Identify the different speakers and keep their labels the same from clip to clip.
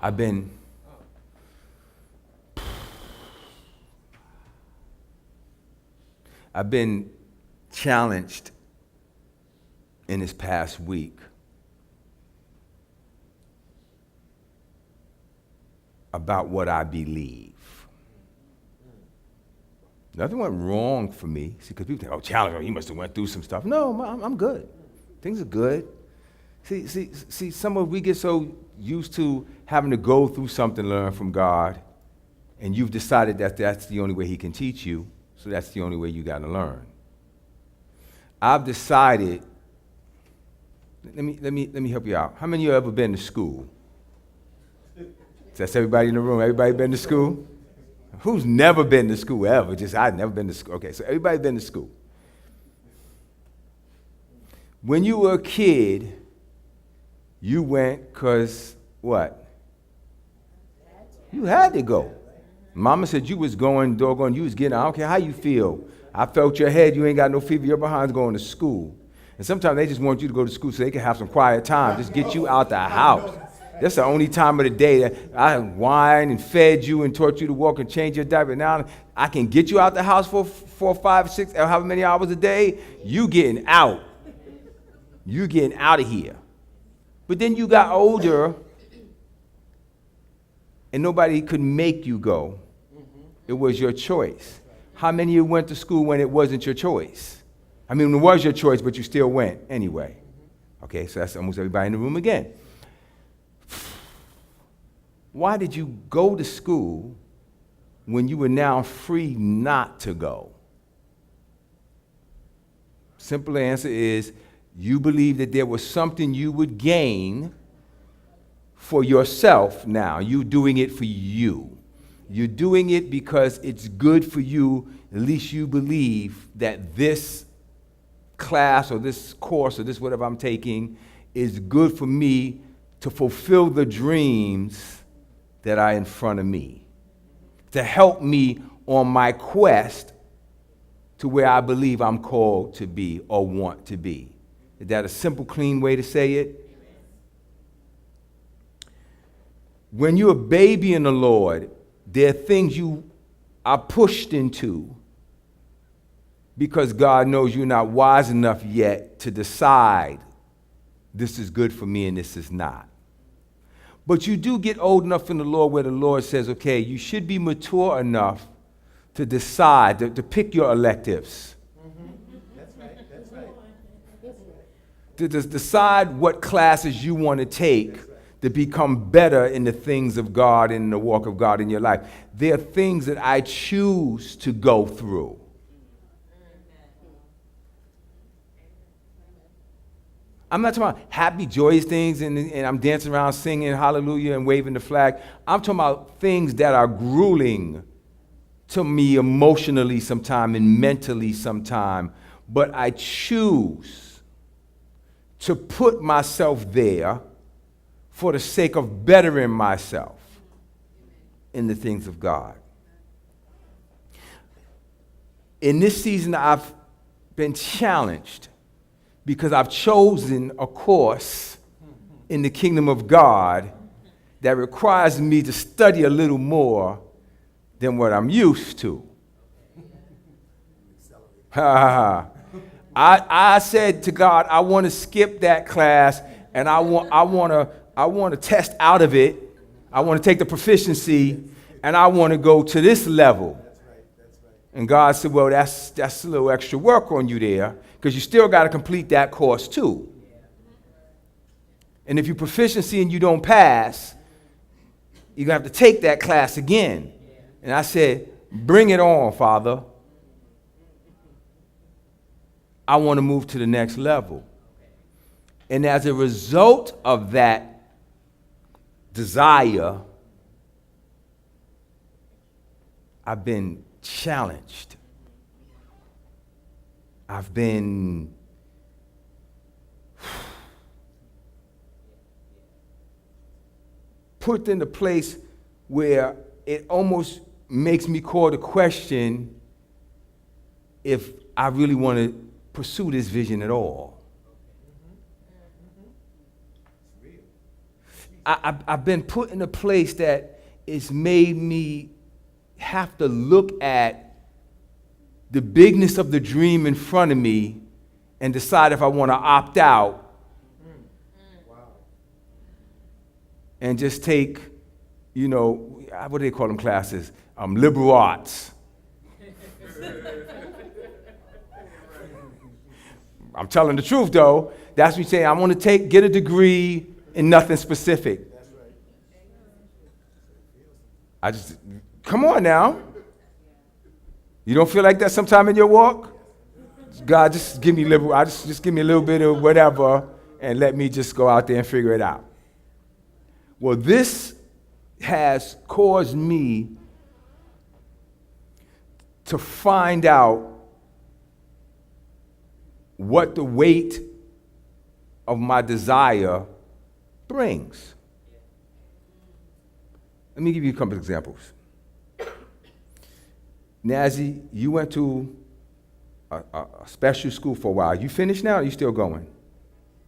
Speaker 1: I've been challenged in this past week about what I believe. Nothing went wrong for me. See, because people think, oh, challenge, he must have went through some stuff. No, I'm good. Things are good. See, some of we get so used to having to go through something to learn from God, and you've decided that that's the only way he can teach you, so that's the only way you got to learn. I've decided, let me help you out. How many of you have ever been to school? That's everybody in the room. Everybody been to school? Who's never been to school ever? Just, I've never been to school. Okay, so everybody been to school. When you were a kid, you went because what? You had to go. Mama said you was going, doggone, you was getting, I don't care how you feel. I felt your head, you ain't got no fever, your behind's going to school. And sometimes they just want you to go to school so they can have some quiet time, just get you out the house. That's the only time of the day that I whined and fed you and taught you to walk and change your diaper. Now I can get you out the house for 4, 5, 6, however many hours a day. You getting out. You getting out of here. But then you got older and nobody could make you go. It was your choice. How many of you went to school when it wasn't your choice? I mean, it was your choice, but you still went anyway. Okay, so that's almost everybody in the room again. Why did you go to school when you were now free not to go? Simple answer is you believe that there was something you would gain for yourself now. You're doing it for you. You're doing it because it's good for you. At least you believe that this class or this course or this whatever I'm taking is good for me to fulfill the dreams that are in front of me, to help me on my quest to where I believe I'm called to be or want to be. Is that a simple, clean way to say it? When you're a baby in the Lord, there are things you are pushed into because God knows you're not wise enough yet to decide this is good for me and this is not. But you do get old enough in the Lord where the Lord says, okay, you should be mature enough to decide, to pick your electives.
Speaker 2: That's right.
Speaker 1: To decide what classes you want to take to become better in the things of God and in the walk of God in your life. There are things that I choose to go through. I'm not talking about happy, joyous things and I'm dancing around singing hallelujah and waving the flag. I'm talking about things that are grueling to me emotionally sometime and mentally sometime. But I choose to put myself there for the sake of bettering myself in the things of God. In this season, I've been challenged because I've chosen a course in the kingdom of God that requires me to study a little more than what I'm used to. I said to God, I want to skip that class and I want to test out of it. I want to take the proficiency and I want to go to this level. And God said, well, that's a little extra work on you there because you still got to complete that course too. And if you proficiency and you don't pass, you're going to have to take that class again. And I said, bring it on, Father. I want to move to the next level. And as a result of that desire, I've been challenged. I've been put in a place where it almost makes me call the question if I really want to pursue this vision at all. I've been put in a place that it's made me have to look at the bigness of the dream in front of me and decide if I want to opt out and just take, what do they call them classes? Liberal arts. I'm telling the truth, though. That's what you say. I want to get a degree in nothing specific. Come on now. You don't feel like that sometime in your walk? God, just give me liberal. Just give me a little bit of whatever, and let me just go out there and figure it out. Well, this has caused me to find out what the weight of my desire brings. Let me give you a couple of examples. Nazi, you went to a special school for a while. You finished now, or are you still going?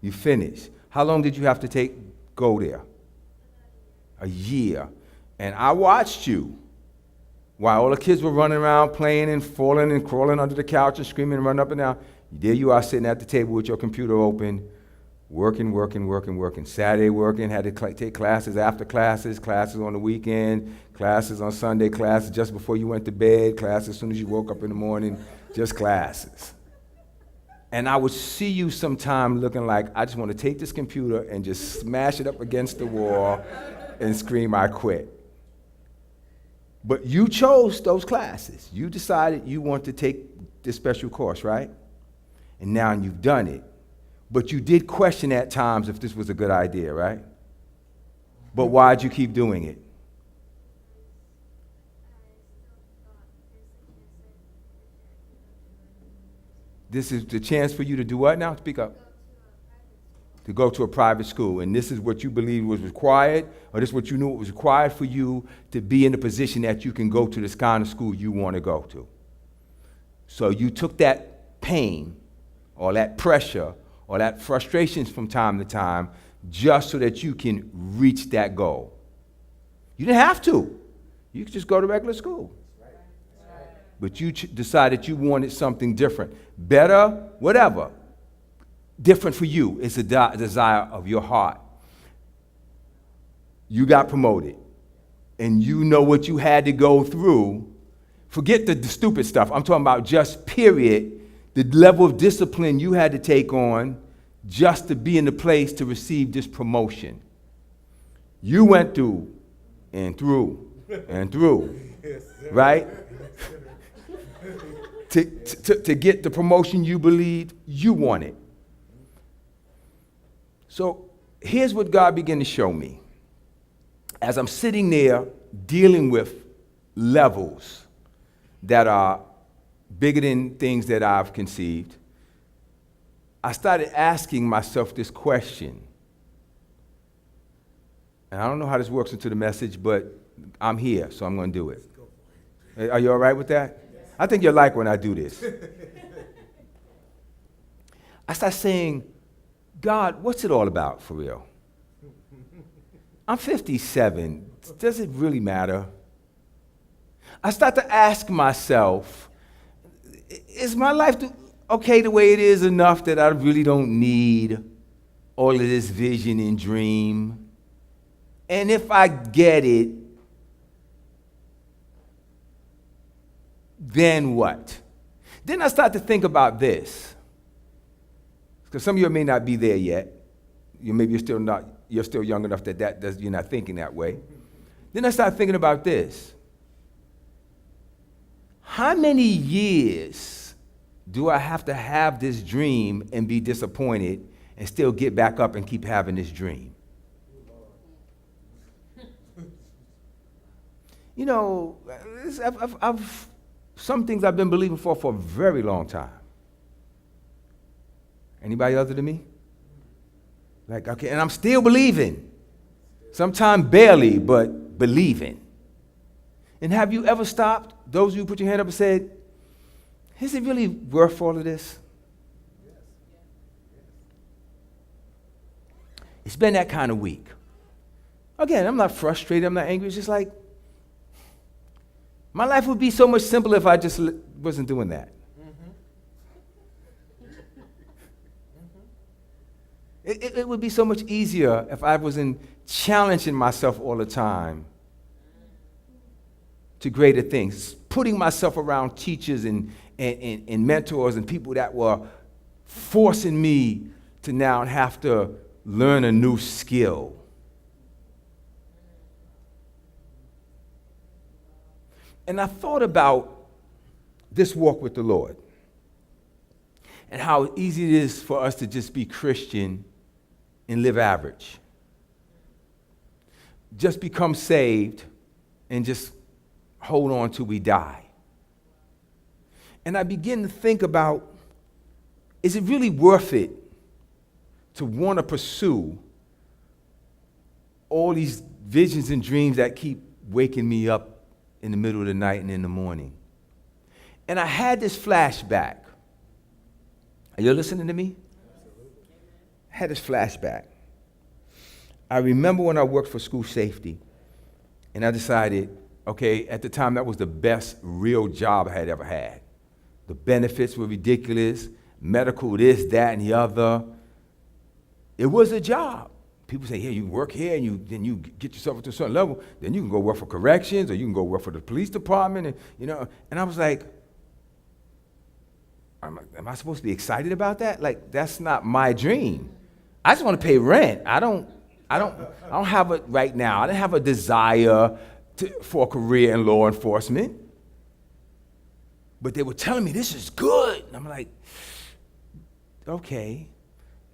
Speaker 1: You finished. How long did you have to go there? A year. And I watched you while all the kids were running around playing and falling and crawling under the couch and screaming and running up and down. There you are sitting at the table with your computer open, working. Saturday working, had to take classes after classes on the weekend, classes on Sunday, classes just before you went to bed, classes as soon as you woke up in the morning, just classes. And I would see you sometime looking like, I just want to take this computer and just smash it up against the wall and scream, I quit. But you chose those classes. You decided you want to take this special course, right? And now you've done it. But you did question at times if this was a good idea, right? But why'd you keep doing it? This is the chance for you to do what now? Speak up. To go to a private school. And this is what you believe was required, or this is what you knew was required for you to be in the position that you can go to this kind of school you want to go to. So you took that pain or that pressure or that frustration from time to time just so that you can reach that goal. You didn't have to. You could just go to regular school. But you decided you wanted something different. Better, whatever. Different for you. It's a desire of your heart. You got promoted. And you know what you had to go through. Forget the stupid stuff. I'm talking about just period. The level of discipline you had to take on just to be in the place to receive this promotion. You went through and through and through, right? To get the promotion you believed you wanted. So here's what God began to show me. As I'm sitting there dealing with levels that are bigger than things that I've conceived, I started asking myself this question. And I don't know how this works into the message, but I'm here, so I'm going to do it. Are you all right with that? I think you'll like when I do this. I start saying, God, what's it all about for real? I'm 57. Does it really matter? I start to ask myself, is my life okay the way it is enough that I really don't need all of this vision and dream? And if I get it, then what? Then I start to think about this. Because some of you may not be there yet. You're still young enough that you're not thinking that way. Then I start thinking about this. How many years do I have to have this dream and be disappointed and still get back up and keep having this dream? You know, some things I've been believing for a very long time. Anybody other than me? Like, okay, and I'm still believing. Sometimes barely, but believing. And have you ever stopped, those of you who put your hand up and said, is it really worth all of this? It's been that kind of week. Again, I'm not frustrated, I'm not angry. It's just like, my life would be so much simpler if I just wasn't doing that. It would be so much easier if I wasn't challenging myself all the time to greater things, putting myself around teachers and mentors and people that were forcing me to now have to learn a new skill. And I thought about this walk with the Lord and how easy it is for us to just be Christian and live average. Just become saved and just hold on till we die. And I begin to think about, is it really worth it to want to pursue all these visions and dreams that keep waking me up in the middle of the night and in the morning? And I had this flashback. Are you listening to me? I had this flashback. I remember when I worked for school safety, and I decided, okay, at the time that was the best real job I had ever had. The benefits were ridiculous, medical this, that, and the other. It was a job. People say, yeah, you work here, and then you get yourself to a certain level, then you can go work for corrections, or you can go work for the police department, and I was like, am I supposed to be excited about that? Like, that's not my dream. I just want to pay rent. I don't have it right now. I didn't have a desire for a career in law enforcement. But they were telling me this is good. And I'm like, okay.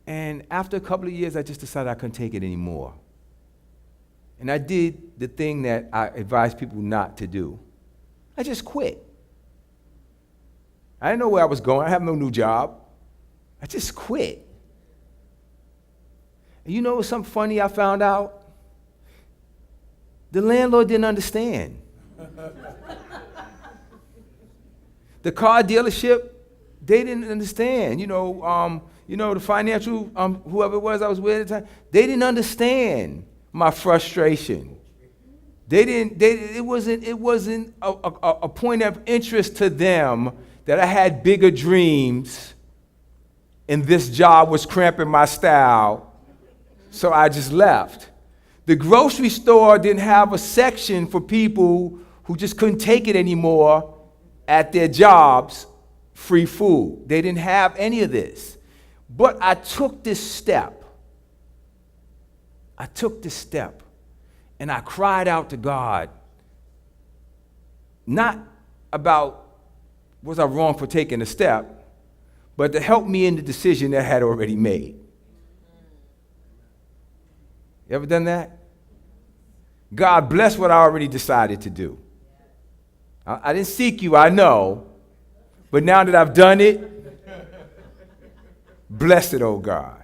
Speaker 1: And after a couple of years, I just decided I couldn't take it anymore. And I did the thing that I advise people not to do. I just quit. I didn't know where I was going. I have no new job. I just quit. And you know something funny I found out? The landlord didn't understand. The car dealership, they didn't understand. The financial, whoever it was I was with at the time, they didn't understand my frustration. It wasn't a point of interest to them that I had bigger dreams and this job was cramping my style. So I just left. The grocery store didn't have a section for people who just couldn't take it anymore at their jobs, free food. They didn't have any of this. But I took this step. And I cried out to God, not about was I wrong for taking a step, but to help me in the decision that I had already made. You ever done that? God bless what I already decided to do. I didn't seek you, I know, but now that I've done it, bless it, oh God.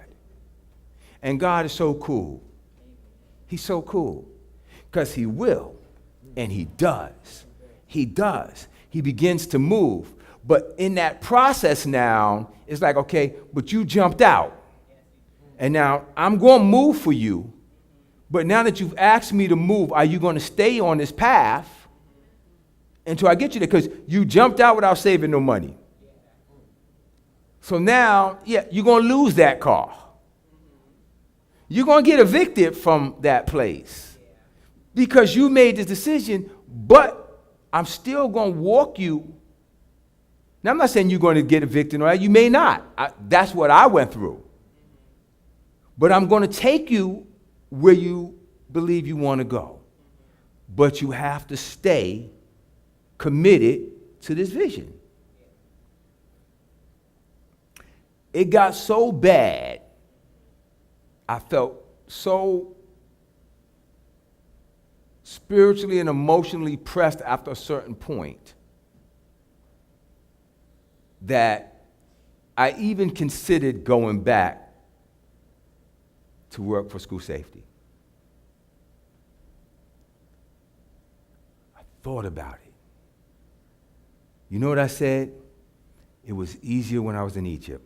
Speaker 1: And God is so cool. He's so cool because he will, and he does. He does. He begins to move. But in that process now, it's like, okay, but you jumped out. And now I'm going to move for you. But now that you've asked me to move, are you going to stay on this path until I get you there? Because you jumped out without saving no money. So now, you're going to lose that car. You're going to get evicted from that place because you made this decision, but I'm still going to walk you. Now, I'm not saying you're going to get evicted, or you may not. That's what I went through. But I'm going to take you where you believe you want to go. But you have to stay committed to this vision. It got so bad, I felt so spiritually and emotionally pressed after a certain point that I even considered going back to work for school safety. I thought about it. You know what I said? It was easier when I was in Egypt.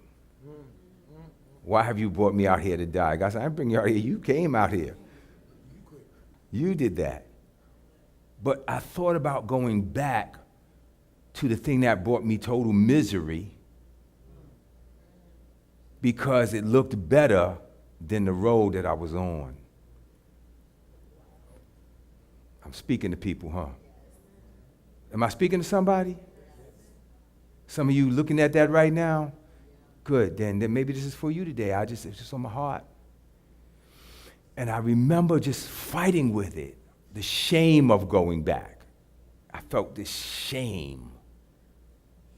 Speaker 1: Why have you brought me out here to die? God said, I didn't bring you out here. You came out here. You did that. But I thought about going back to the thing that brought me total misery because it looked better than the road that I was on. I'm speaking to people, huh? Am I speaking to somebody? Some of you looking at that right now? Good, then maybe this is for you today. It's just on my heart. And I remember just fighting with it, the shame of going back. I felt this shame.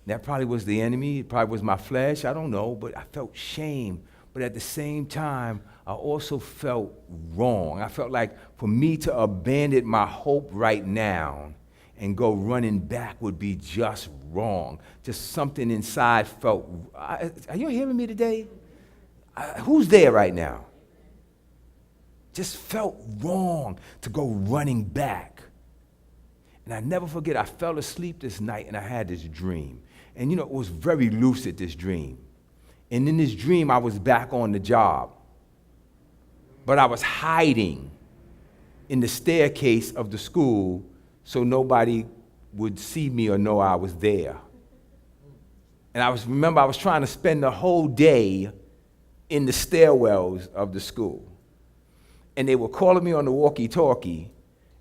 Speaker 1: That probably was the enemy. It probably was my flesh. I don't know, but I felt shame. But at the same time, I also felt wrong. I felt like for me to abandon my hope right now and go running back would be just wrong. Just something inside felt, are you hearing me today? Who's there right now? Just felt wrong to go running back. And I never forget, I fell asleep this night and I had this dream. And it was very lucid, this dream. And in this dream, I was back on the job. But I was hiding in the staircase of the school so nobody would see me or know I was there. And I was trying to spend the whole day in the stairwells of the school. And they were calling me on the walkie-talkie,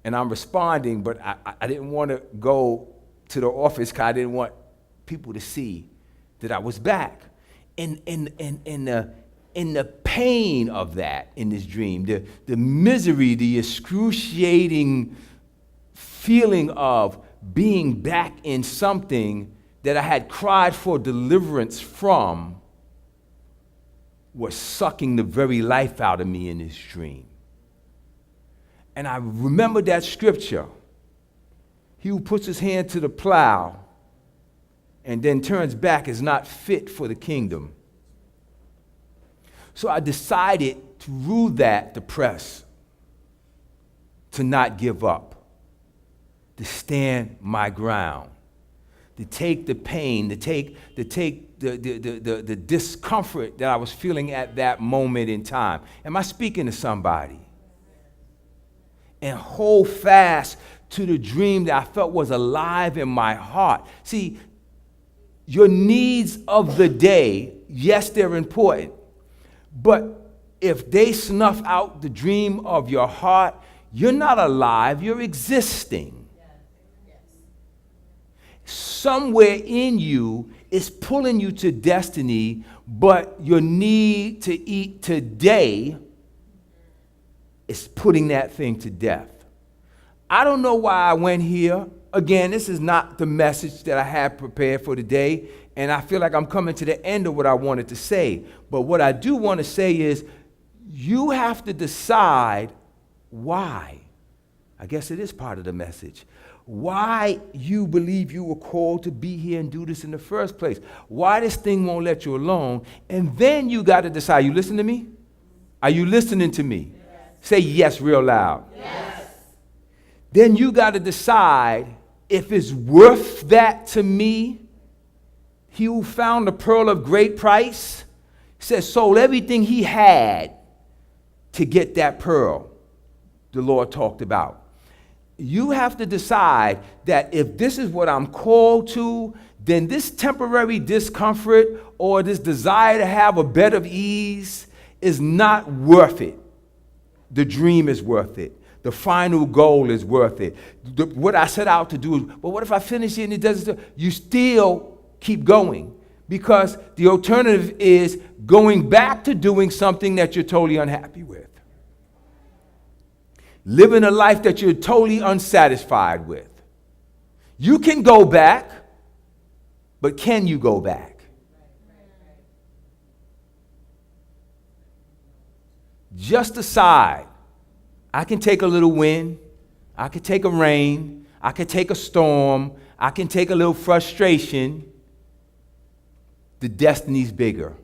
Speaker 1: and I'm responding, but I didn't want to go to the office because I didn't want people to see that I was back. In the pain of that in this dream, the misery, the excruciating feeling of being back in something that I had cried for deliverance from was sucking the very life out of me in this dream. And I remember that scripture. He who puts his hand to the plow and then turns back is not fit for the kingdom. So I decided to rule that, to press, to not give up, to stand my ground, to take the pain, to take the discomfort that I was feeling at that moment in time. Am I speaking to somebody? And hold fast to the dream that I felt was alive in my heart. See, your needs of the day, yes, they're important. But if they snuff out the dream of your heart, you're not alive, you're existing. Somewhere in you is pulling you to destiny, but your need to eat today is putting that thing to death. I don't know why I went here. Again, this is not the message that I had prepared for today, and I feel like I'm coming to the end of what I wanted to say. But what I do want to say is you have to decide why. I guess it is part of the message. Why you believe you were called to be here and do this in the first place. Why this thing won't let you alone. And then you got to decide. You listen to me? Are you listening to me? Say yes real loud. Yes. Then you got to decide if it's worth that to me. He who found the pearl of great price says sold everything he had to get that pearl the Lord talked about. You have to decide that if this is what I'm called to, then this temporary discomfort or this desire to have a bed of ease is not worth it. The dream is worth it. The final goal is worth it. What I set out to do is, well, what if I finish it and it doesn't? You still keep going because the alternative is going back to doing something that you're totally unhappy with. Living a life that you're totally unsatisfied with. You can go back, but can you go back? Just decide. I can take a little wind. I can take a rain. I can take a storm. I can take a little frustration. The destiny's bigger.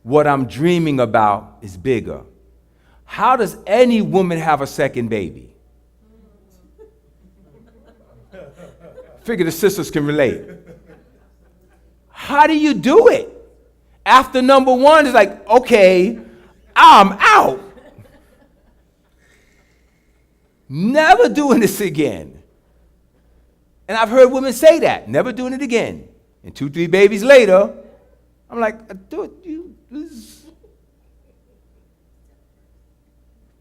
Speaker 1: What I'm dreaming about is bigger. How does any woman have a second baby? Figure the sisters can relate. How do you do it? After number one, it's like, okay, I'm out. Never doing this again. And I've heard women say that, never doing it again. And 2, 3 babies later, I'm like, dude,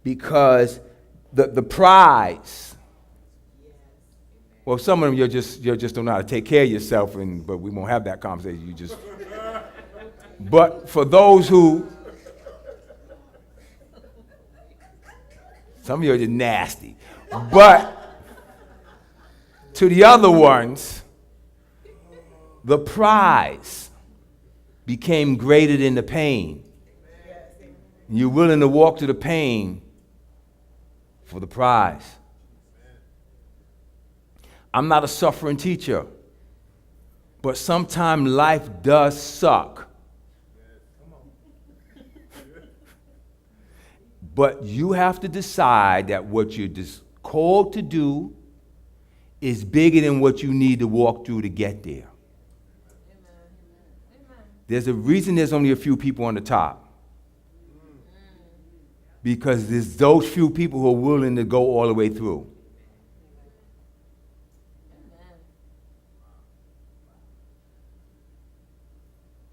Speaker 1: because the prize. Well, some of them you just don't know how to take care of yourself, but we won't have that conversation. But for those who, some of you are just nasty. But to the other ones, the prize became greater than the pain. You're willing to walk through the pain for the prize. I'm not a suffering teacher, but sometimes life does suck. But you have to decide that what you're called to do is bigger than what you need to walk through to get there. There's a reason there's only a few people on the top. Because there's those few people who are willing to go all the way through.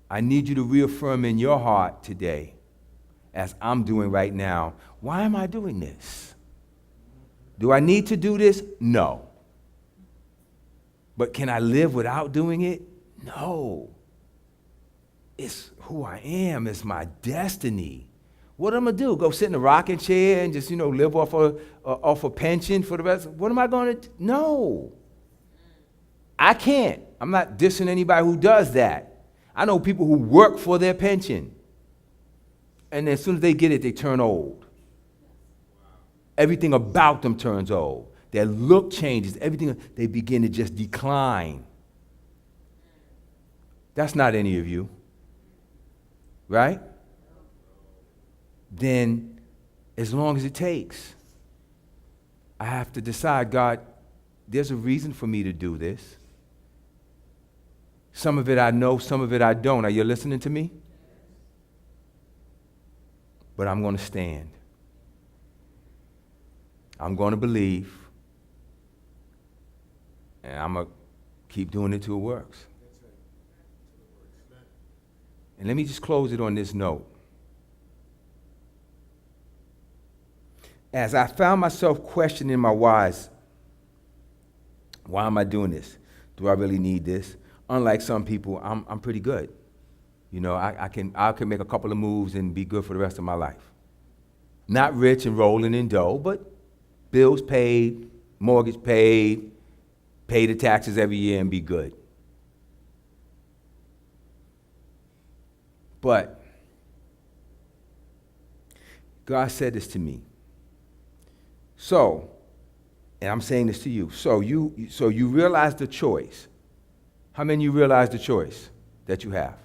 Speaker 1: I need you to reaffirm in your heart today, as I'm doing right now, why am I doing this? Do I need to do this? No. But can I live without doing it? No. It's who I am. It's my destiny. What am I going to do? Go sit in a rocking chair and just, live off a pension for the rest? What am I going to do? No. I can't. I'm not dissing anybody who does that. I know people who work for their pension. And as soon as they get it, they turn old. Everything about them turns old. Their look changes. Everything, they begin to just decline. That's not any of you. Right? Then, as long as it takes, I have to decide, God, there's a reason for me to do this. Some of it I know, some of it I don't. Are you listening to me? But I'm going to stand. I'm going to believe. And I'm going to keep doing it till it works. And let me just close it on this note. As I found myself questioning my whys, why am I doing this? Do I really need this? Unlike some people, I'm pretty good. I can make a couple of moves and be good for the rest of my life. Not rich and rolling in dough, but bills paid, mortgage paid, pay the taxes every year and be good. But God said this to me. So, and I'm saying this to you. So you realize the choice. How many of you realize the choice that you have?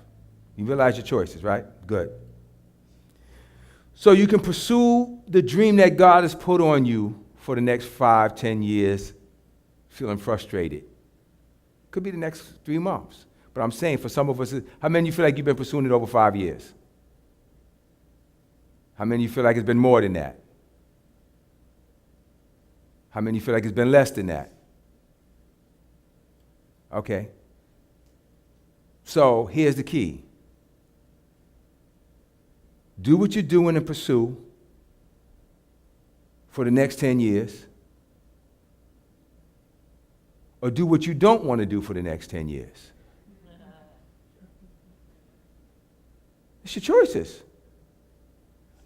Speaker 1: You realize your choices, right? Good. So you can pursue the dream that God has put on you for the next 5, 10 years, feeling frustrated. Could be the next 3 months. But I'm saying for some of us, how many of you feel like you've been pursuing it over 5 years? How many of you feel like it's been more than that? How many of you feel like it's been less than that? Okay. So here's the key. Do what you're doing and pursue for the next 10 years, or do what you don't want to do for the next 10 years. It's your choices.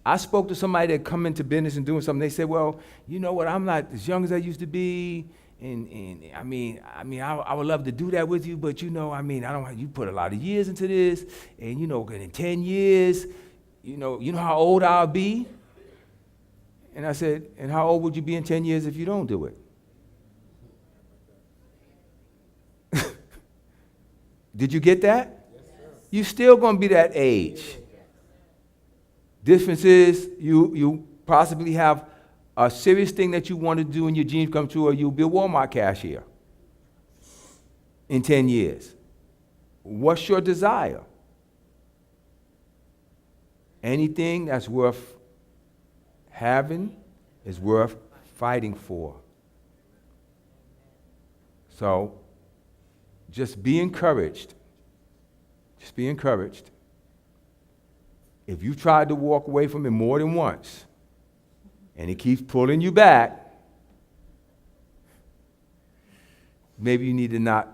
Speaker 1: I spoke to somebody that come into business and doing something. They said, well, you know what, I'm not as young as I used to be. And I would love to do that with you, but I don't. You put a lot of years into this, and in 10 years, you know how old I'll be. And I said, and how old would you be in 10 years if you don't do it? Did you get that? Yes, you're still going to be that age. Difference is you possibly have a serious thing that you want to do and your dreams come true, or you'll be a Walmart cashier in 10 years. What's your desire? Anything that's worth having is worth fighting for. So, just be encouraged. Just be encouraged. If you tried to walk away from it more than once, and it keeps pulling you back, maybe you need to not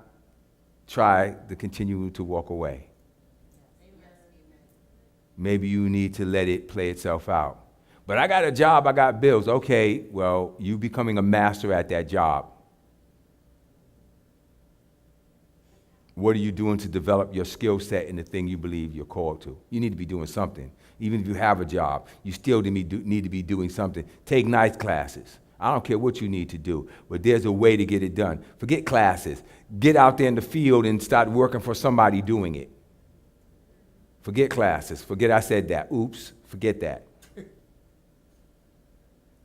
Speaker 1: try to continue to walk away. Maybe you need to let it play itself out. But I got a job, I got bills. Okay, well, you becoming a master at that job. What are you doing to develop your skill set in the thing you believe you're called to? You need to be doing something. Even if you have a job, you still need to be doing something. Take night classes. I don't care what you need to do, but there's a way to get it done. Forget classes. Get out there in the field and start working for somebody doing it. Forget classes. Forget I said that. Oops, forget that.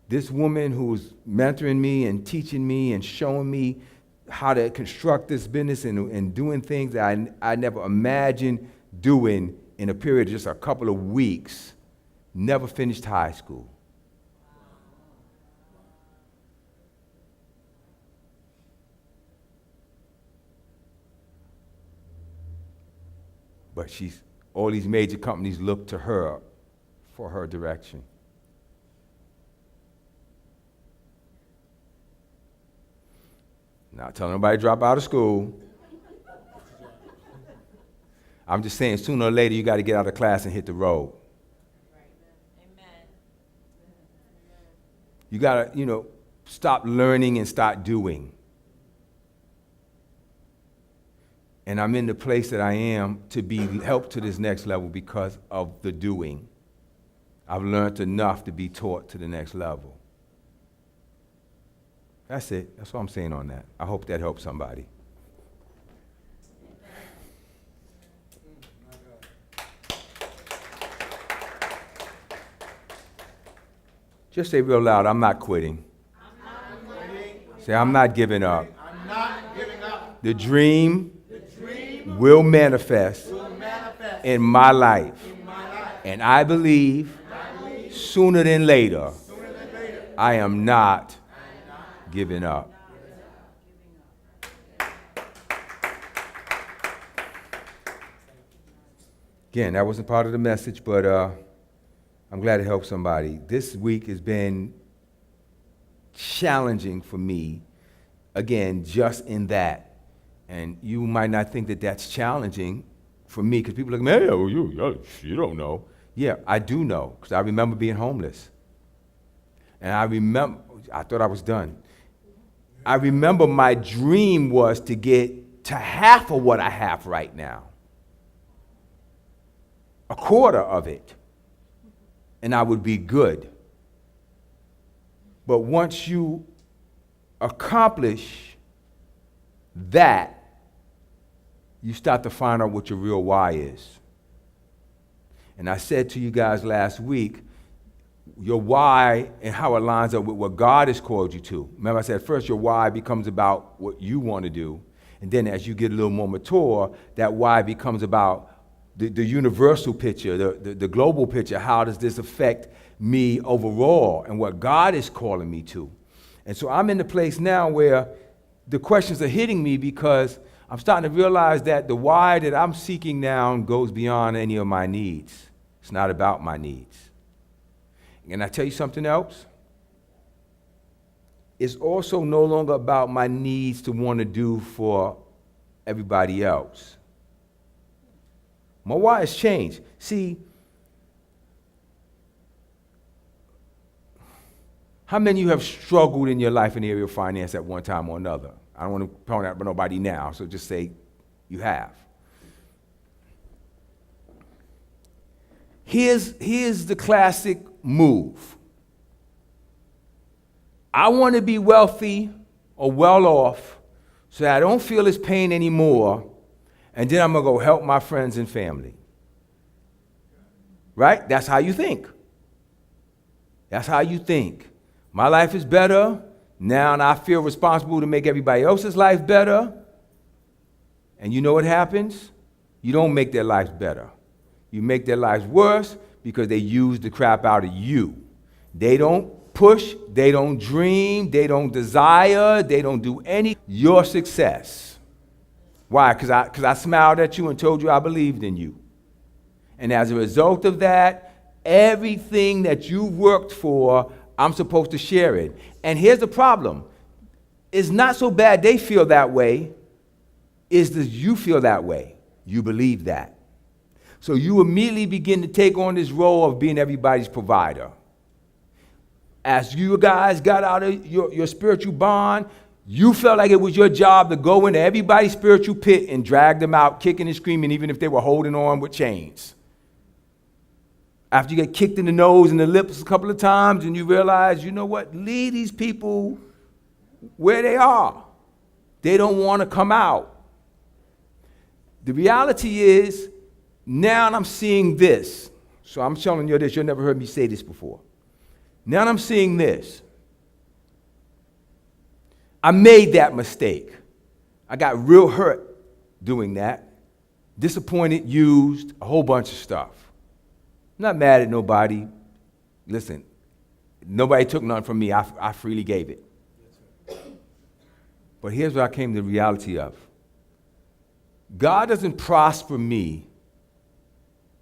Speaker 1: This woman who's mentoring me and teaching me and showing me how to construct this business and doing things that I never imagined doing in a period of just a couple of weeks, never finished high school. But all these major companies look to her for her direction. Not telling nobody to drop out of school. I'm just saying, sooner or later, you got to get out of class and hit the road.
Speaker 3: Amen.
Speaker 1: You got to, stop learning and start doing. And I'm in the place that I am to be helped to this next level because of the doing. I've learned enough to be taught to the next level. That's it. That's what I'm saying on that. I hope that helps somebody. Just say real loud, I'm not quitting.
Speaker 2: I'm not quitting.
Speaker 1: Say, I'm not giving up.
Speaker 2: I'm not giving up.
Speaker 1: The dream will manifest in my life. And I believe sooner than later, I am not giving up. Again, that wasn't part of the message, but I'm glad it helped somebody. This week has been challenging for me, again, just in that. And you might not think that that's challenging for me, because people are like, man, you don't know. Yeah, I do know, because I remember being homeless. And I thought I was done. I remember my dream was to get to half of what I have right now. A quarter of it. And I would be good. But once you accomplish that, you start to find out what your real why is. And I said to you guys last week, your why and how it lines up with what God has called you to. Remember I said first your why becomes about what you want to do. And then as you get a little more mature, that why becomes about the universal picture, the global picture. How does this affect me overall and what God is calling me to? And so I'm in the place now where the questions are hitting me because I'm starting to realize that the why that I'm seeking now goes beyond any of my needs. It's not about my needs. And I tell you something else? It's also no longer about my needs to want to do for everybody else. My why has changed. See, how many of you have struggled in your life in the area of finance at one time or another? I don't want to point out nobody now, so just say you have. Here's the classic move. I want to be wealthy or well off so that I don't feel this pain anymore, and then I'm going to go help my friends and family. Right? That's how you think. That's how you think. My life is better now, and I feel responsible to make everybody else's life better. And you know what happens? You don't make their lives better. You make their lives worse because they use the crap out of you. They don't push, they don't dream, they don't desire, they don't do any your success. Why? Because I smiled at you and told you I believed in you. And as a result of that, everything that you worked for, I'm supposed to share it. And here's the problem. It's not so bad they feel that way. It's that you feel that way. You believe that. So you immediately begin to take on this role of being everybody's provider. As you guys got out of your spiritual bond, you felt like it was your job to go into everybody's spiritual pit and drag them out, kicking and screaming, even if they were holding on with chains. After you get kicked in the nose and the lips a couple of times and you realize, you know what, leave these people where they are. They don't want to come out. The reality is, now I'm seeing this. So I'm telling you this, you've never heard me say this before. Now I'm seeing this. I made that mistake. I got real hurt doing that. Disappointed, used, a whole bunch of stuff. I'm not mad at nobody. Listen, nobody took nothing from me. I freely gave it. But here's what I came to the reality of. God doesn't prosper me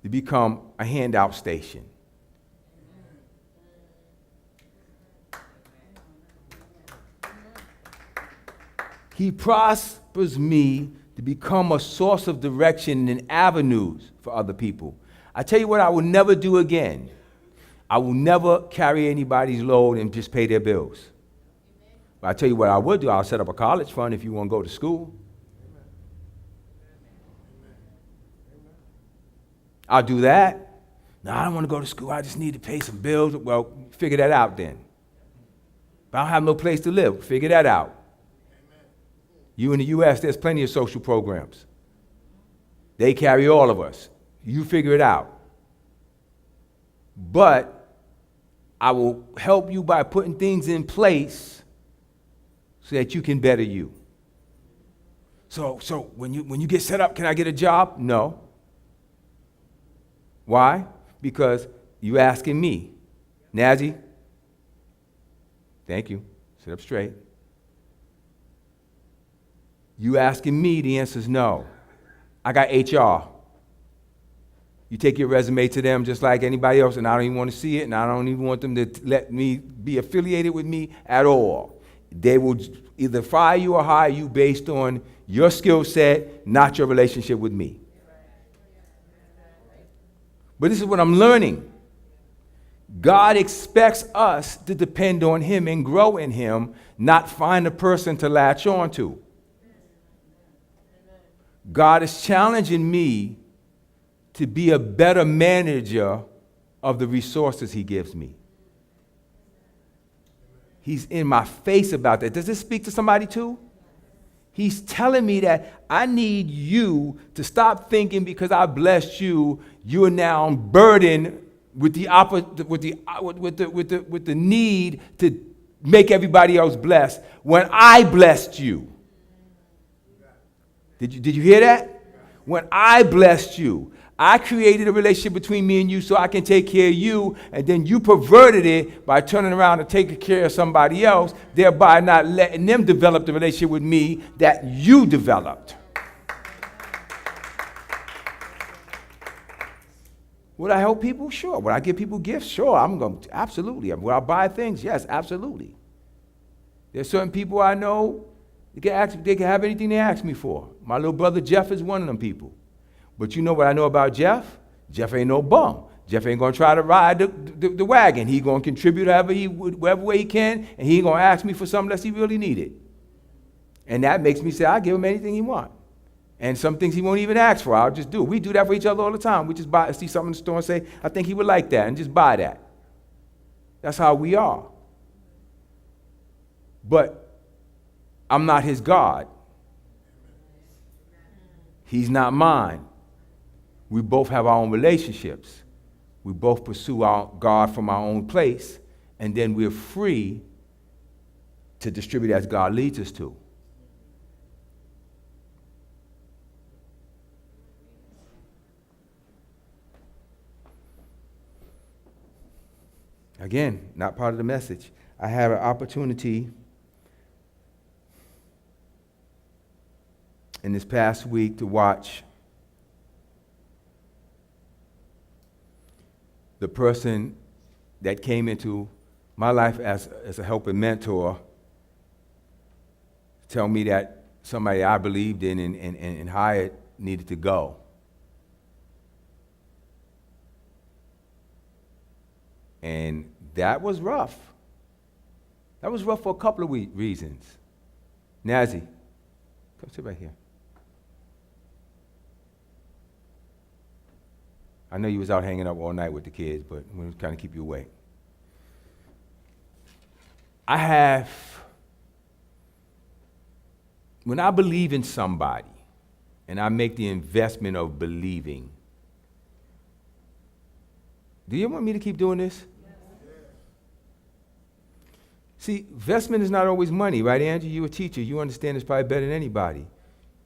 Speaker 1: to become a handout station. He prospers me to become a source of direction and avenues for other people. I tell you what I will never do again. I will never carry anybody's load and just pay their bills. But I tell you what I would do. I'll set up a college fund if you want to go to school. I'll do that. No, I don't want to go to school. I just need to pay some bills. Well, figure that out then. But I don't have no place to live. Figure that out. You in the U.S., there's plenty of social programs. They carry all of us. You figure it out. But I will help you by putting things in place so that you can better you. So when you get set up, can I get a job? No. Why? Because you asking me. Nazi? Thank you. Sit up straight. You asking me, the answer is no. I got HR. You take your resume to them just like anybody else, and I don't even want to see it, and I don't even want them to let me be affiliated with me at all. They will either fire you or hire you based on your skill set, not your relationship with me. But this is what I'm learning. God expects us to depend on Him and grow in Him, not find a person to latch on to. God is challenging me to be a better manager of the resources He gives me. He's in my face about that. Does this speak to somebody too? He's telling me that I need you to stop thinking because I blessed you, you are now burdened with the need to make everybody else blessed when I blessed you. Did you hear that? When I blessed you, I created a relationship between me and you so I can take care of you, and then you perverted it by turning around and taking care of somebody else, thereby not letting them develop the relationship with me that you developed. Would I help people? Sure. Would I give people gifts? Sure. I'm going to, absolutely. Would I buy things? Yes, absolutely. There's certain people I know, they can have anything they ask me for. My little brother Jeff is one of them people. But you know what I know about Jeff? Jeff ain't no bum. Jeff ain't going to try to ride the wagon. He going to contribute whatever way he can, and he ain't going to ask me for something unless he really needed. And that makes me say, I'll give him anything he wants. And some things he won't even ask for, I'll just do. We do that for each other all the time. We just see something in the store and say, I think he would like that, and just buy that. That's how we are. But I'm not his God. He's not mine. We both have our own relationships. We both pursue our God from our own place, and then we're free to distribute as God leads us to. Again, not part of the message. I had an opportunity in this past week to watch the person that came into my life as a helping mentor tell me that somebody I believed in and hired needed to go. And that was rough. That was rough for a couple of reasons. Nazi, come sit right here. I know you was out hanging up all night with the kids, but we'll kind of keep you awake. When I believe in somebody, and I make the investment of believing, do you want me to keep doing this? Yes. See, investment is not always money, right, Angie? You're a teacher. You understand this probably better than anybody.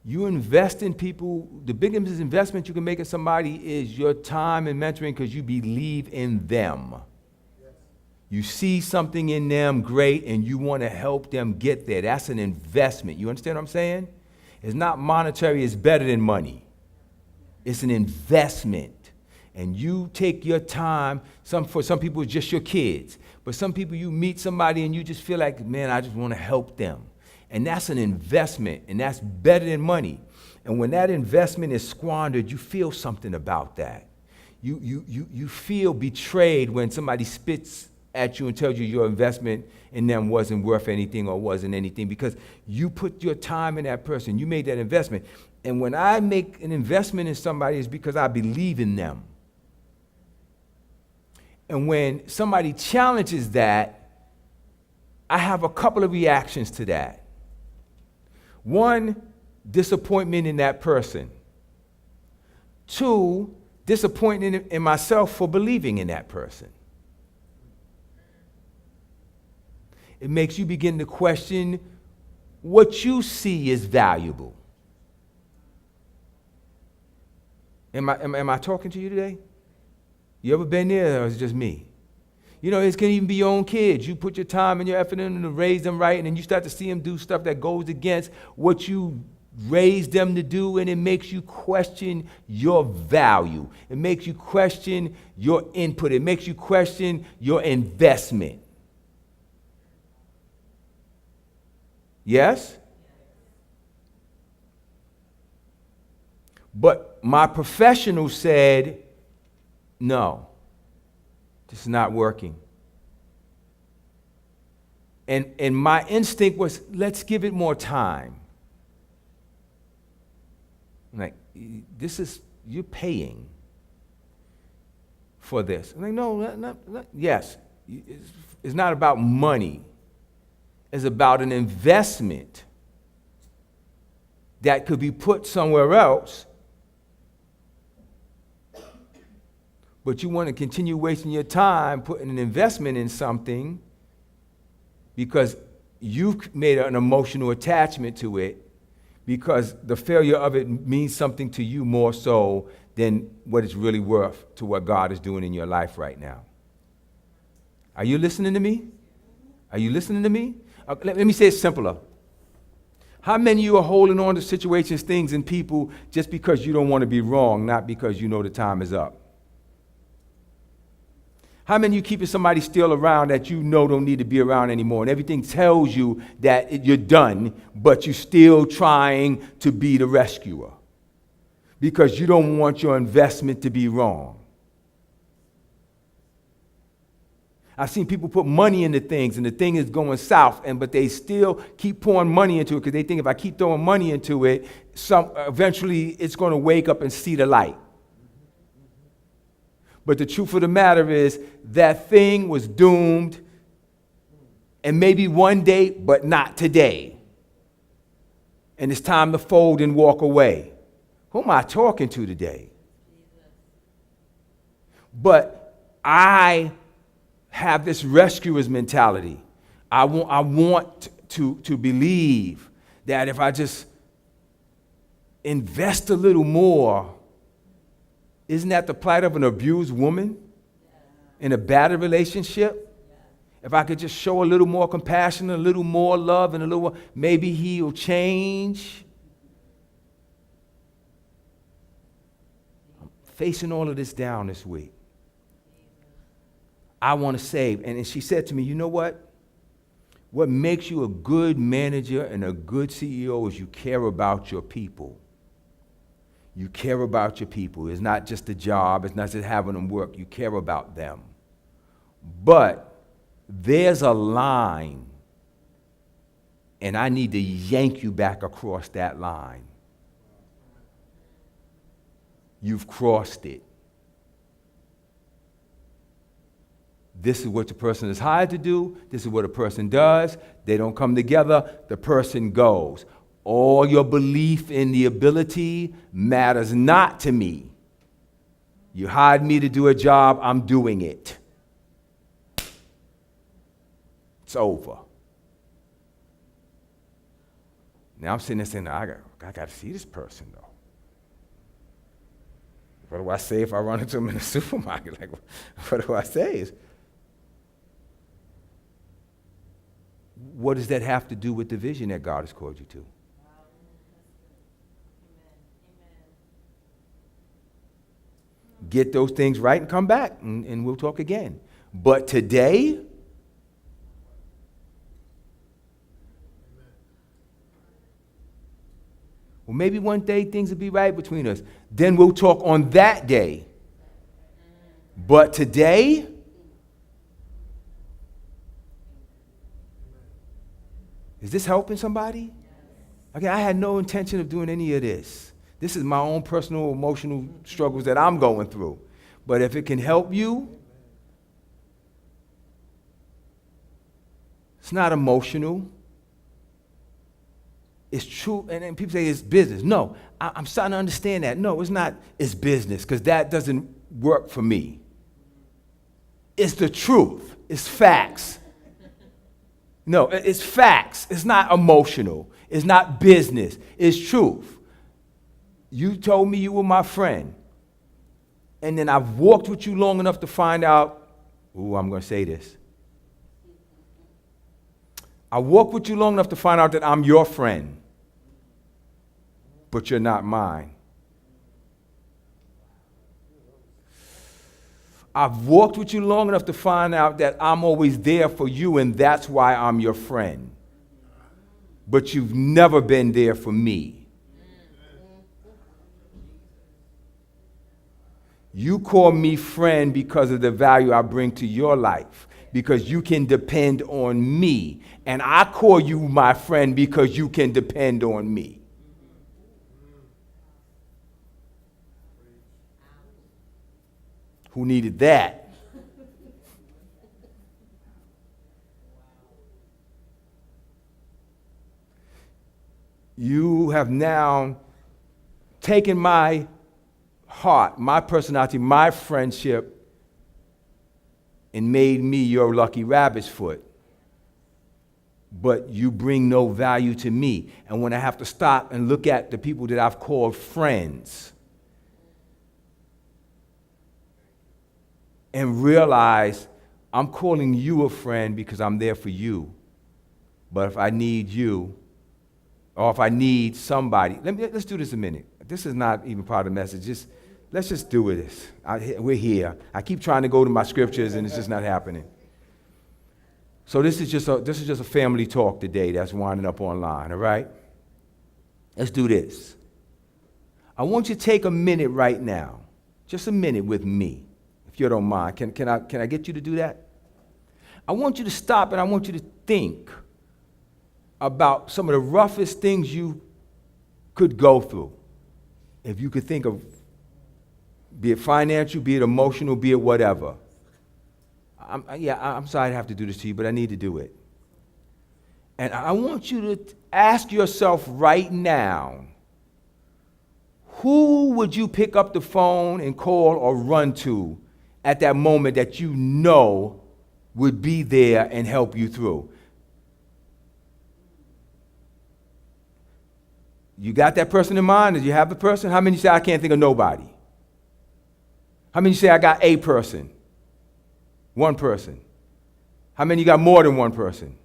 Speaker 1: You invest in people. The biggest investment you can make in somebody is your time and mentoring because you believe in them. Yes. You see something in them great and you want to help them get there. That's an investment. You understand what I'm saying? It's not monetary. It's better than money. It's an investment. And you take your time. For some people, it's just your kids. But some people, you meet somebody and you just feel like, man, I just want to help them. And that's an investment, and that's better than money. And when that investment is squandered, you feel something about that. You feel betrayed when somebody spits at you and tells you your investment in them wasn't worth anything or wasn't anything because you put your time in that person. You made that investment. And when I make an investment in somebody, it's because I believe in them. And when somebody challenges that, I have a couple of reactions to that. One, disappointment in that person. Two, disappointment in myself for believing in that person. It makes you begin to question what you see as valuable. Am I talking to you today? You ever been there, or is it just me? You know, it can even be your own kids. You put your time and your effort in to raise them right, and then you start to see them do stuff that goes against what you raised them to do, and it makes you question your value. It makes you question your input. It makes you question your investment. Yes? But my professional said, no. This is not working. And my instinct was, let's give it more time. I'm like, you're paying for this. I'm like, no, not yes. It's not about money. It's about an investment that could be put somewhere else. But you want to continue wasting your time putting an investment in something because you've made an emotional attachment to it because the failure of it means something to you more so than what it's really worth to what God is doing in your life right now. Are you listening to me? Are you listening to me? Let me say it simpler. How many of you are holding on to situations, things, and people just because you don't want to be wrong, not because you know the time is up? How many of you keeping somebody still around that you know don't need to be around anymore, and everything tells you that you're done, but you're still trying to be the rescuer because you don't want your investment to be wrong? I've seen people put money into things, and the thing is going south, but they still keep pouring money into it because they think if I keep throwing money into it, eventually it's going to wake up and see the light. But the truth of the matter is that thing was doomed, and maybe one day, but not today. And it's time to fold and walk away. Who am I talking to today? But I have this rescuer's mentality. I want to believe that if I just invest a little more, isn't that the plight of an abused woman? in a battered relationship, if I could just show a little more compassion, a little more love, and a little more, maybe he'll change. I'm facing all of this down this week. I want to save. And she said to me, you know what? What makes you a good manager and a good CEO is you care about your people. You care about your people. It's not just a job. It's not just having them work. You care about them. But there's a line, and I need to yank you back across that line. You've crossed it. This is what the person is hired to do. This is what a person does. They don't come together. The person goes. All your belief in the ability matters not to me. You hired me to do a job. I'm doing it. It's over. Now I'm sitting there saying, I got to see this person, though. What do I say if I run into him in the supermarket? Like, what do I say? What does that have to do with the vision that God has called you to? Get those things right and come back, and we'll talk again. But today, well, maybe one day things will be right between us. Then we'll talk on that day. But today, is this helping somebody? Okay, I had no intention of doing any of this. This is my own personal emotional struggles that I'm going through. But if it can help you, it's not emotional. It's true. And then people say it's business. No, I'm starting to understand that. No, it's not. It's business, because that doesn't work for me. It's the truth. It's facts. No, it's facts. It's not emotional. It's not business. It's truth. You told me you were my friend. And then I've walked with you long enough to find out, I'm going to say this. I walked with you long enough to find out that I'm your friend, but you're not mine. I've walked with you long enough to find out that I'm always there for you, and that's why I'm your friend. But you've never been there for me. You call me friend because of the value I bring to your life, because you can depend on me. And I call you my friend because you can depend on me. Who needed that? You have now taken my heart, my personality, my friendship, and made me your lucky rabbit's foot. But you bring no value to me. And when I have to stop and look at the people that I've called friends and realize I'm calling you a friend because I'm there for you. But if I need you, or if I need somebody, let's do this a minute. This is not even part of the message. Let's just do this. We're here. I keep trying to go to my scriptures, and it's just not happening. So this is just a family talk today that's winding up online, all right? Let's do this. I want you to take a minute right now, just a minute with me, if you don't mind. Can I get you to do that? I want you to stop, and I want you to think about some of the roughest things you could go through. If you could think of, be it financial, be it emotional, be it whatever. I'm sorry to have to do this to you, but I need to do it. And I want you to ask yourself right now, who would you pick up the phone and call or run to at that moment that you know would be there and help you through? You got that person in mind? Did you have the person? How many say, I can't think of nobody? How many say, I got a person? One person. How many got more than one person?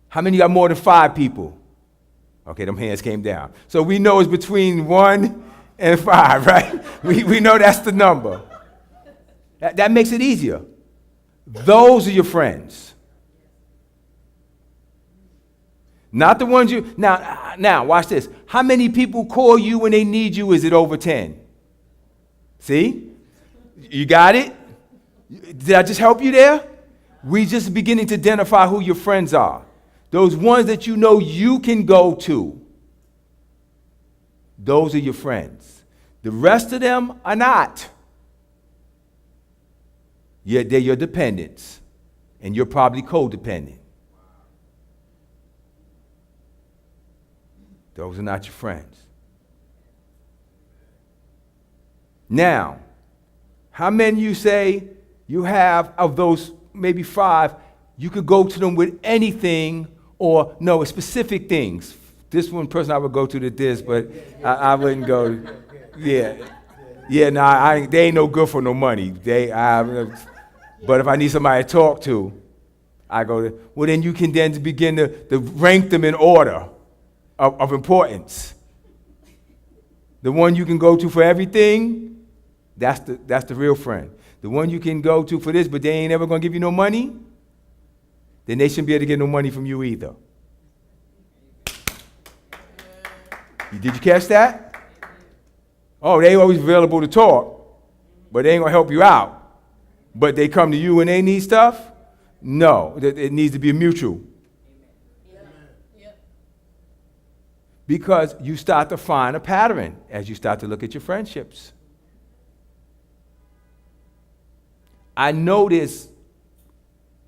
Speaker 1: How many got more than 5 people? Okay, them hands came down. So we know it's between 1 and 5, right? We know that's the number. That makes it easier. Those are your friends. Not the ones you... Now, watch this. How many people call you when they need you? Is it over 10? See? You got it? Did I just help you there? We just beginning to identify who your friends are. Those ones that you know you can go to. Those are your friends. The rest of them are not. Yet they're your dependents. And you're probably codependent. Those are not your friends. Now, how many you say you have of those maybe 5, you could go to them with anything or no, specific things. This one person I would go to did this, but I wouldn't go. Yeah. They ain't no good for no money. But if I need somebody to talk to, I go to, well, then you can then begin to rank them in order of importance. The one you can go to for everything, that's the real friend. The one you can go to for this, but they ain't ever going to give you no money, then they shouldn't be able to get no money from you either. Did you catch that? Oh, they always available to talk, but they ain't going to help you out. But they come to you when they need stuff? No, it needs to be mutual. Because you start to find a pattern as you start to look at your friendships. I know there's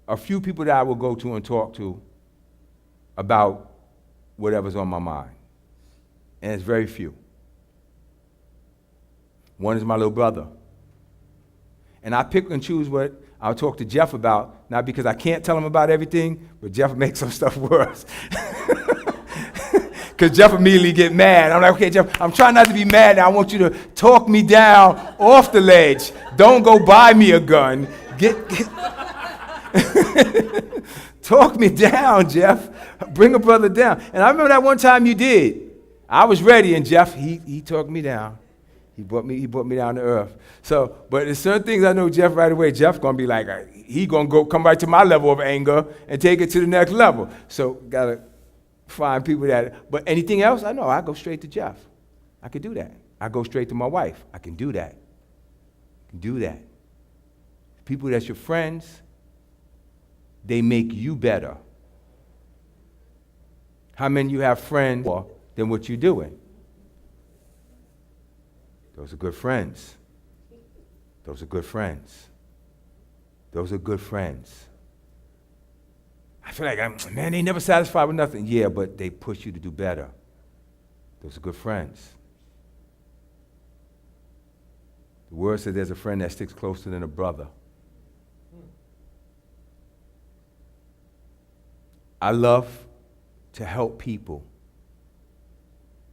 Speaker 1: a few people that I will go to and talk to about whatever's on my mind. And it's very few. One is my little brother. And I pick and choose what I'll talk to Jeff about, not because I can't tell him about everything, but Jeff makes some stuff worse. Because Jeff immediately get mad. I'm like, okay, Jeff, I'm trying not to be mad now. I want you to talk me down off the ledge. Don't go buy me a gun. Talk me down, Jeff. Bring a brother down. And I remember that one time you did. I was ready, and Jeff, he talked me down. He brought me down to earth. So, but there's certain things I know Jeff right away. Jeff's gonna be like, he gonna come right to my level of anger and take it to the next level. So, gotta find people that. But anything else, I know I go straight to Jeff. I can do that. I go straight to my wife. I can do that. I can do that. People that's your friends, they make you better. How many you have friends more than what you're doing? Those are good friends. Those are good friends. Those are good friends. I feel like, man, they never satisfied with nothing. Yeah, but they push you to do better. Those are good friends. The word says there's a friend that sticks closer than a brother. I love to help people.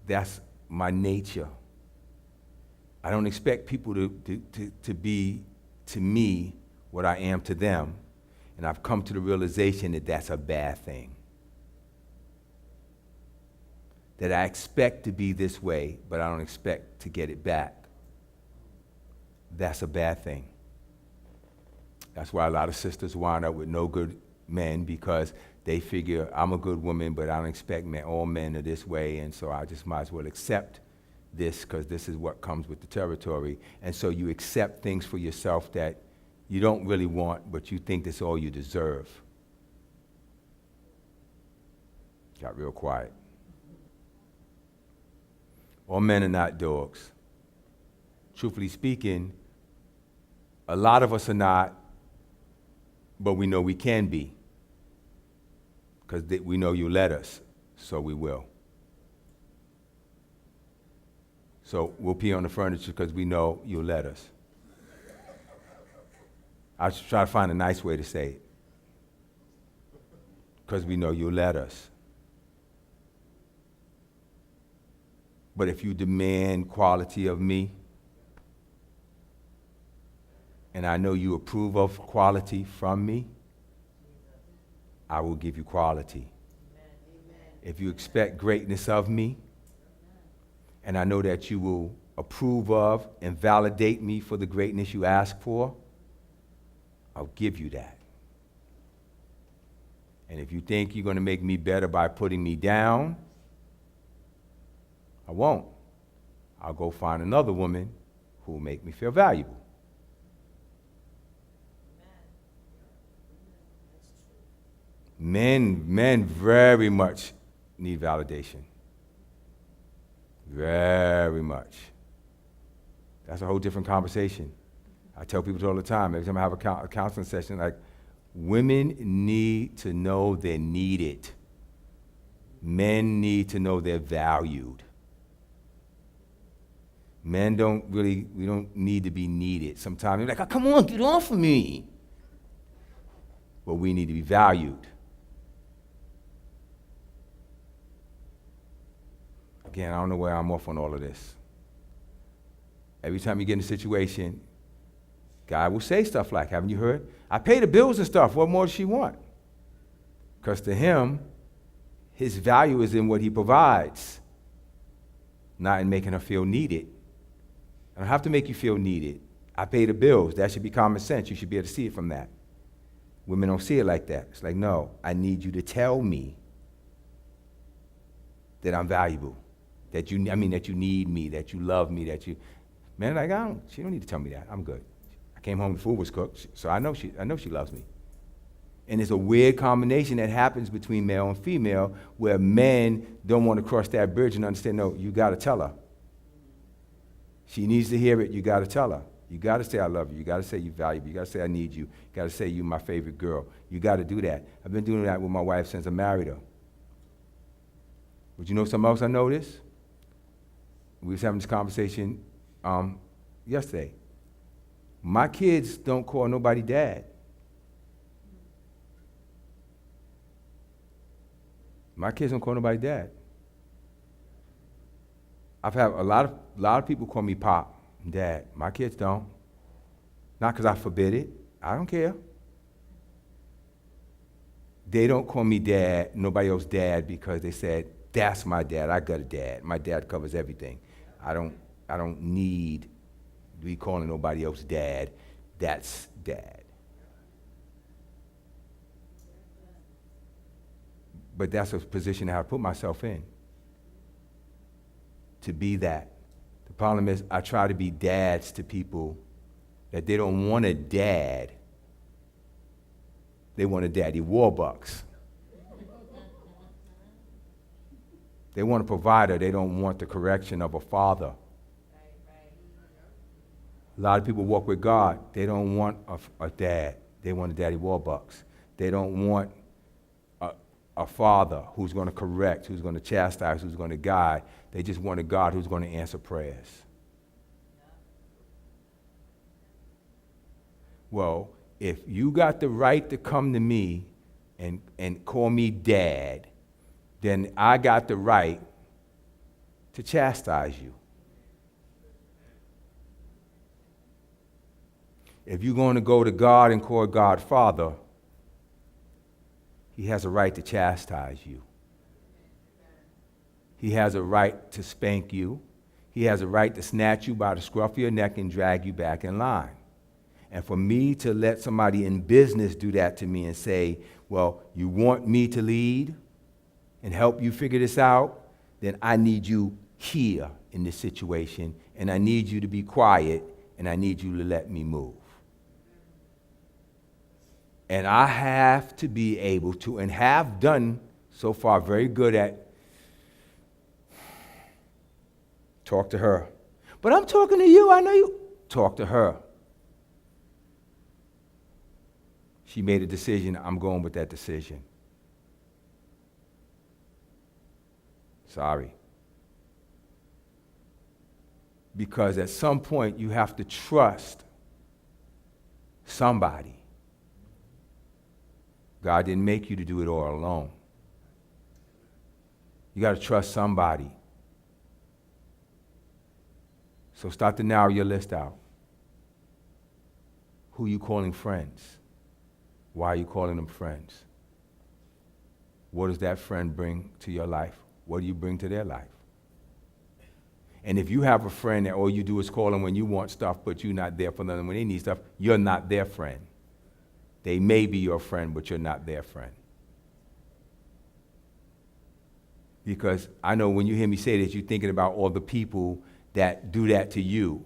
Speaker 1: That's my nature. I don't expect people to be to me what I am to them. And I've come to the realization that that's a bad thing. That I expect to be this way, but I don't expect to get it back. That's a bad thing. That's why a lot of sisters wind up with no good men, because they figure I'm a good woman, but I don't expect all men are this way, and so I just might as well accept this because this is what comes with the territory. And so you accept things for yourself that you don't really want, but you think that's all you deserve. Got real quiet. All men are not dogs. Truthfully speaking, a lot of us are not, but we know we can be. Because we know you let us, so we will. So we'll pee on the furniture because we know you'll let us. I should try to find a nice way to say it. Because we know you'll let us. But if you demand quality of me, and I know you approve of quality from me, I will give you quality. If you expect greatness of me, and I know that you will approve of and validate me for the greatness you ask for, I'll give you that. And if you think you're going to make me better by putting me down, I won't. I'll go find another woman who will make me feel valuable. Men very much need validation. Very much. That's a whole different conversation. I tell people all the time, every time I have a counseling session, like, women need to know they're needed. Men need to know they're valued. Men we don't need to be needed. Sometimes they're like, oh, come on, get off of me. But we need to be valued. Again, I don't know where I'm off on all of this. Every time you get in a situation, God will say stuff like, haven't you heard? I pay the bills and stuff. What more does she want? Because to him, his value is in what he provides, not in making her feel needed. I don't have to make you feel needed. I pay the bills. That should be common sense. You should be able to see it from that. Women don't see it like that. It's like, no, I need you to tell me that I'm valuable, that you need me, that you love me, that you. Man, like, she don't need to tell me that. I'm good. I came home, the food was cooked, so I know she loves me. And it's a weird combination that happens between male and female, where men don't want to cross that bridge and understand, no, you got to tell her. She needs to hear it. You got to tell her. You got to say I love you. You got to say you're valuable. You got to say I need you. You got to say you're my favorite girl. You got to do that. I've been doing that with my wife since I married her. But you know something else I noticed? We was having this conversation yesterday. My kids don't call nobody dad. My kids don't call nobody dad. I've had a lot of people call me pop and dad. My kids don't. Not because I forbid it. I don't care. They don't call me dad, nobody else dad, because they said, that's my dad. I got a dad. My dad covers everything. I don't need to be calling nobody else dad. That's dad. But that's a position that I put myself in, to be that. The problem is I try to be dads to people that they don't want a dad. They want a daddy Warbucks. They want a provider. They don't want the correction of a father. A lot of people walk with God. They don't want a dad. They want a daddy Warbucks. They don't want a father who's going to correct, who's going to chastise, who's going to guide. They just want a God who's going to answer prayers. Well, if you got the right to come to me and call me dad, then I got the right to chastise you. If you're going to go to God and call God Father, he has a right to chastise you. He has a right to spank you. He has a right to snatch you by the scruff of your neck and drag you back in line. And for me to let somebody in business do that to me and say, well, you want me to lead and help you figure this out, then I need you here in this situation, and I need you to be quiet, and I need you to let me move. And I have to be able to, and have done so far very good at, talk to her. But I'm talking to you, I know you. Talk to her. She made a decision, I'm going with that decision. Sorry. Because at some point you have to trust somebody. God didn't make you to do it all alone. You got to trust somebody. So start to narrow your list out. Who you calling friends? Why are you calling them friends? What does that friend bring to your life? What do you bring to their life? And if you have a friend that all you do is call them when you want stuff, but you're not there for them when they need stuff, you're not their friend. They may be your friend, but you're not their friend. Because I know when you hear me say this, you're thinking about all the people that do that to you.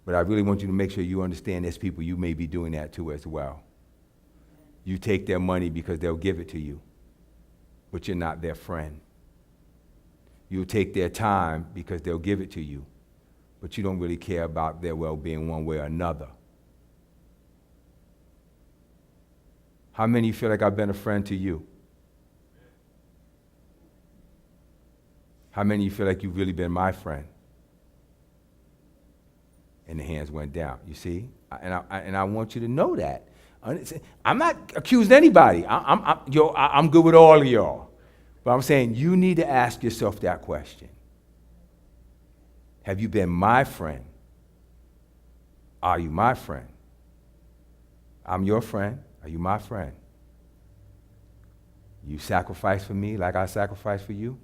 Speaker 1: But I really want you to make sure you understand there's people you may be doing that to as well. You take their money because they'll give it to you, but you're not their friend. You'll take their time because they'll give it to you, but you don't really care about their well-being one way or another. How many of you feel like I've been a friend to you? How many of you feel like you've really been my friend? And the hands went down, you see? And I want you to know that. I'm not accusing anybody. I'm good with all of y'all. But I'm saying you need to ask yourself that question. Have you been my friend? Are you my friend? I'm your friend. Are you my friend? You sacrifice for me like I sacrifice for you?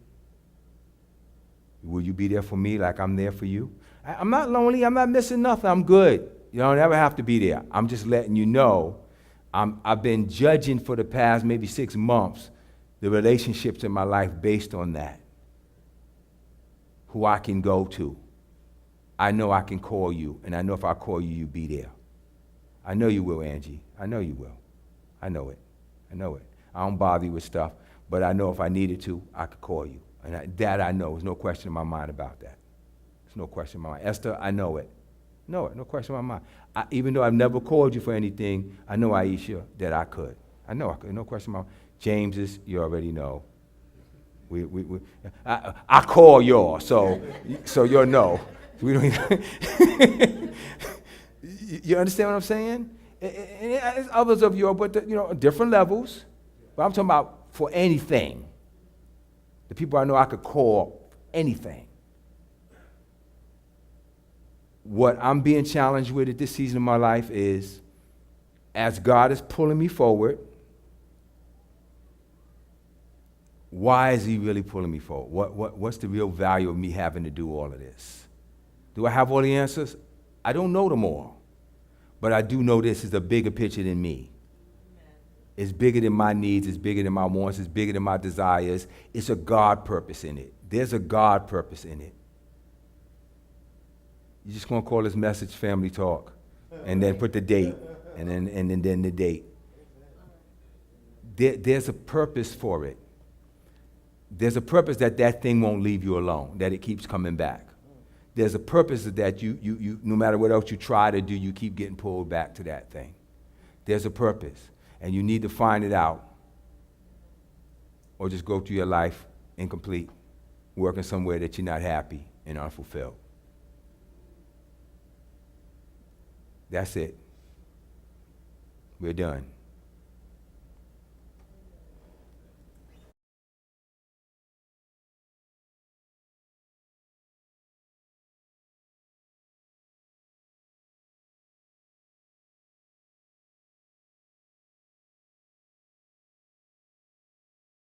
Speaker 1: Will you be there for me like I'm there for you? I'm not lonely. I'm not missing nothing. I'm good. You don't ever have to be there. I'm just letting you know I've been judging for the past maybe 6 months the relationships in my life based on that. Who I can go to. I know I can call you, and I know if I call you, you'll be there. I know you will, Angie. I know you will. I know it. I know it. I don't bother you with stuff, but I know if I needed to, I could call you. And that I know. There's no question in my mind about that. There's no question in my mind. Esther, I know it. Know it. No question in my mind. Even though I've never called you for anything, I know, Aisha, that I could. I know I could. No question in my mind. James's, you already know. I call yours, so you'll know. We don't you understand what I'm saying? And others of you, but different levels. But I'm talking about for anything. The people I know I could call anything. What I'm being challenged with at this season of my life is, as God is pulling me forward, why is he really pulling me forward? What's the real value of me having to do all of this? Do I have all the answers? I don't know them all. But I do know this is a bigger picture than me. It's bigger than my needs. It's bigger than my wants. It's bigger than my desires. It's a God purpose in it. There's a God purpose in it. You just going to call this message Family Talk and then put the date and then the date. There's a purpose for it. There's a purpose that thing won't leave you alone, that it keeps coming back. There's a purpose that you no matter what else you try to do, you keep getting pulled back to that thing. There's a purpose, and you need to find it out, or just go through your life incomplete, working somewhere that you're not happy and unfulfilled. That's it. We're done.